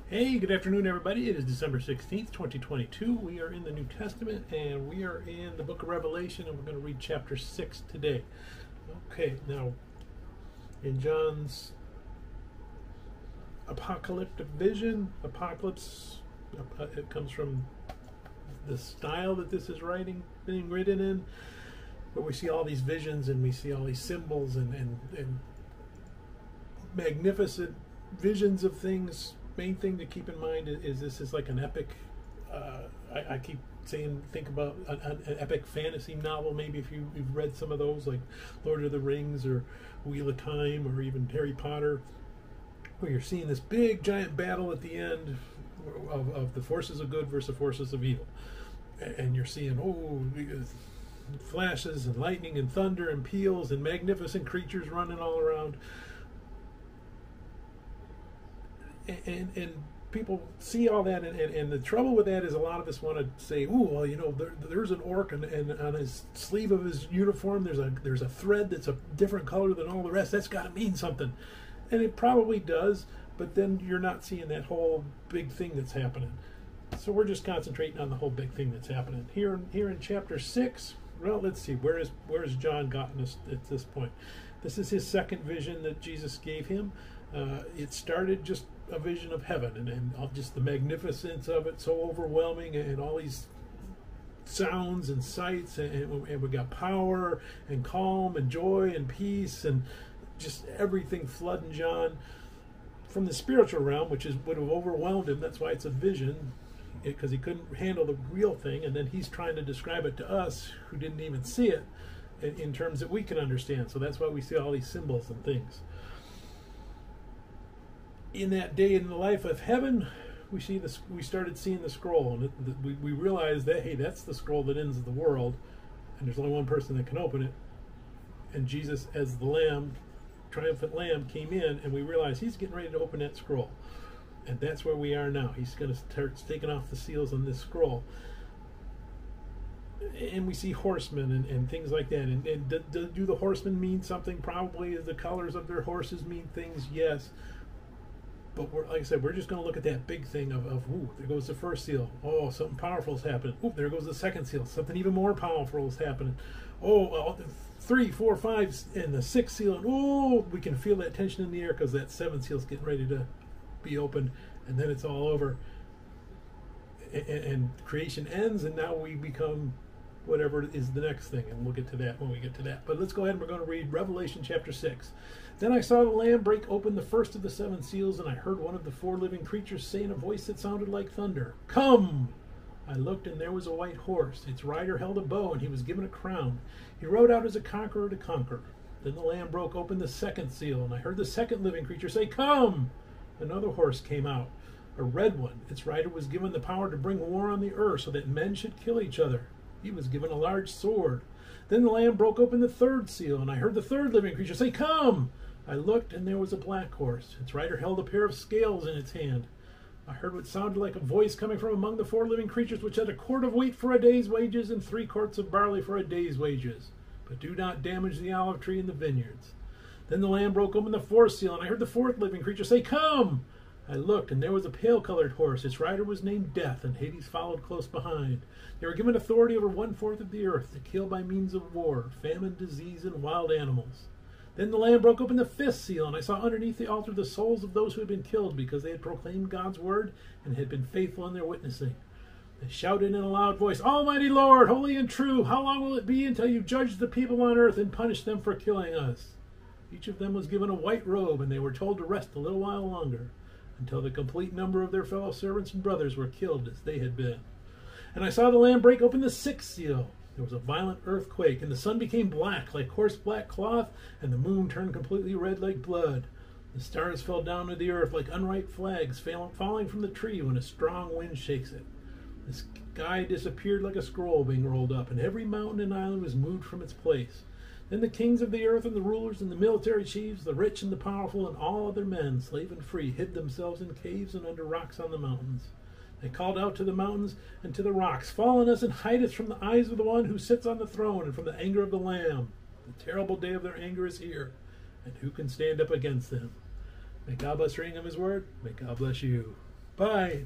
Hey, good afternoon, everybody. It is December 16th, 2022. We are in the New Testament, and we are in the book of Revelation, and we're going to read chapter 6 today. Okay, now, in John's apocalyptic vision, apocalypse, it comes from the style that this is being written in, but we see all these visions, and we see all these symbols, and magnificent visions of things. Main thing to keep in mind is this is like an epic. I keep saying, think about an epic fantasy novel. Maybe if you've read some of those, like Lord of the Rings or Wheel of Time or even Harry Potter, where you're seeing this big giant battle at the end of the forces of good versus the forces of evil, and you're seeing flashes and lightning and thunder and peals and magnificent creatures running all around. And people see all that, and the trouble with that is a lot of us want to say, "Ooh, well, there's an orc, and on his sleeve of his uniform, there's a thread that's a different color than all the rest. That's got to mean something," and it probably does. But then you're not seeing that whole big thing that's happening. So we're just concentrating on the whole big thing that's happening here in chapter 6. Well, let's see, where has John gotten us at this point? This is his second vision that Jesus gave him. It started just a vision of heaven and just the magnificence of it, so overwhelming, and all these sounds and sights, and we got power and calm and joy and peace and just everything flooding John from the spiritual realm, which would have overwhelmed him. That's why it's a vision, because he couldn't handle the real thing, and then he's trying to describe it to us who didn't even see it in terms that we can understand. So that's why we see all these symbols and things. In that day in the life of heaven, we started seeing the scroll, and we realized that, hey, that's the scroll that ends the world, and there's only one person that can open it. And Jesus, as the Lamb, triumphant Lamb, came in, and we realized he's getting ready to open that scroll, and that's where we are now. He's going to start taking off the seals on this scroll, and we see horsemen and things like that. And do the horsemen mean something? Probably. The colors of their horses mean things, yes. But like I said, we're just going to look at that big thing of ooh, there goes the first seal. Oh, something powerful is happening. Ooh, there goes the second seal. Something even more powerful is happening. Oh, 3, 4, 5, and the sixth seal. And oh, we can feel that tension in the air because that seventh seal is getting ready to be opened, and then it's all over. And creation ends, and now we become whatever is the next thing, and we'll get to that when we get to that. But let's go ahead and we're going to read Revelation chapter 6. Then I saw the Lamb break open the first of the 7 seals, and I heard one of the 4 living creatures say in a voice that sounded like thunder, "Come!" I looked, and there was a white horse. Its rider held a bow, and he was given a crown. He rode out as a conqueror to conquer. Then the Lamb broke open the 2nd seal, and I heard the 2nd living creature say, "Come!" Another horse came out, a red one. Its rider was given the power to bring war on the earth so that men should kill each other. He was given a large sword. Then the Lamb broke open the 3rd seal, and I heard the 3rd living creature say, "Come!" I looked, and there was a black horse. Its rider held a pair of scales in its hand. I heard what sounded like a voice coming from among the 4 living creatures, which had a quart of wheat for a day's wages and 3 quarts of barley for a day's wages. But do not damage the olive tree and the vineyards. Then the Lamb broke open the 4th seal, and I heard the 4th living creature say, "Come!" I looked, and there was a pale-colored horse. Its rider was named Death, and Hades followed close behind. They were given authority over 1/4 of the earth to kill by means of war, famine, disease, and wild animals. Then the Lamb broke open the 5th seal, and I saw underneath the altar the souls of those who had been killed because they had proclaimed God's word and had been faithful in their witnessing. They shouted in a loud voice, "Almighty Lord, holy and true, how long will it be until you judge the people on earth and punish them for killing us?" Each of them was given a white robe, and they were told to rest a little while longer, until the complete number of their fellow servants and brothers were killed as they had been. And I saw the Lamb break open the 6th seal. There was a violent earthquake, and the sun became black like horse black cloth, and the moon turned completely red like blood. The stars fell down to the earth like unripe flags falling from the tree when a strong wind shakes it. The sky disappeared like a scroll being rolled up, and every mountain and island was moved from its place. Then the kings of the earth and the rulers and the military chiefs, the rich and the powerful, and all other men, slave and free, hid themselves in caves and under rocks on the mountains. They called out to the mountains and to the rocks, "Fall on us and hide us from the eyes of the one who sits on the throne and from the anger of the Lamb. The terrible day of their anger is here, and who can stand up against them?" May God bless the reading of his word. May God bless you. Bye.